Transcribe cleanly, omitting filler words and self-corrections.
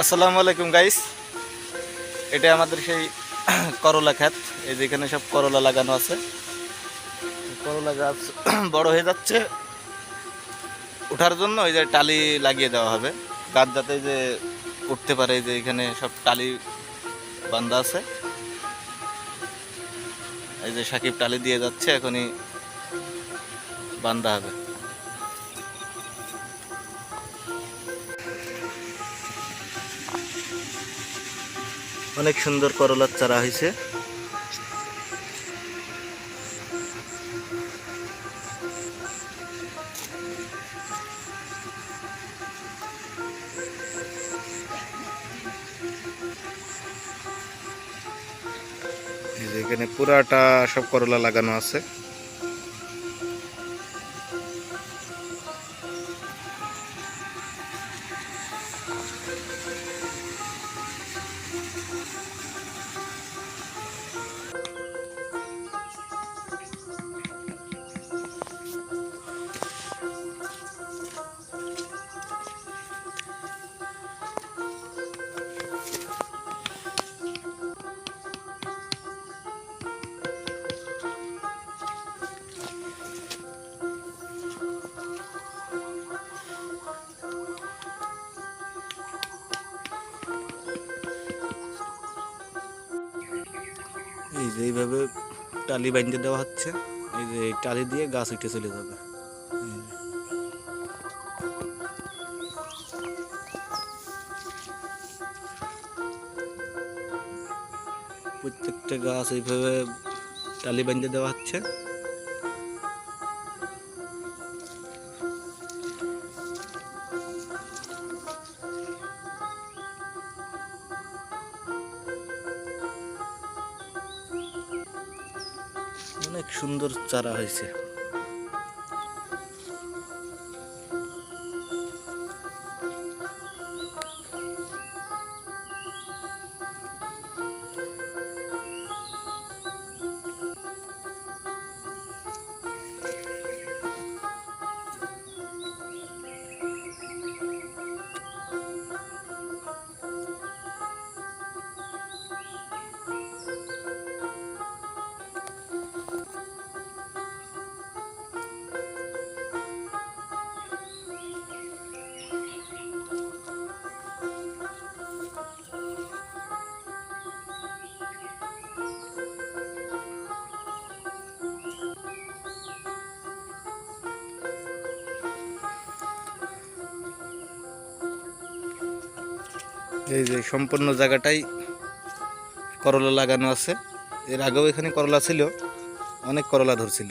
আসসালামু আলাইকুম গাইস। এটা আমাদের সেই করলা ক্ষেত। এই যেখানে সব করলা লাগানো আছে। করলা গাছ বড় হয়ে যাচ্ছে, ওঠার জন্য এই যে টালি লাগিয়ে দেওয়া হবে। গাছ যাতে যে উঠতে পারে, এই যে এখানে সব টালি বান্ধা আছে। এই যে সাকিব টালি দিয়ে যাচ্ছে, এখনই বান্ধা হবে। অনেক সুন্দর করলার চারা হয়েছে। এই যে এখানে পুরাটা সব করলা লাগানো আছে। এই যে এইভাবে টালি বাঁধতে দেওয়া হচ্ছে। এই যে এই টালি দিয়ে গাছ উঠে চলে যাবে। প্রত্যেকটা গাছ এইভাবে টালি বাঁধতে দেওয়া হচ্ছে। অনেক সুন্দর চারা হয়েছে। এই যে সম্পূর্ণ জায়গাটাই করলা লাগানো আছে। এর আগেও এখানে করলা ছিল, অনেক করলা ধরছিল।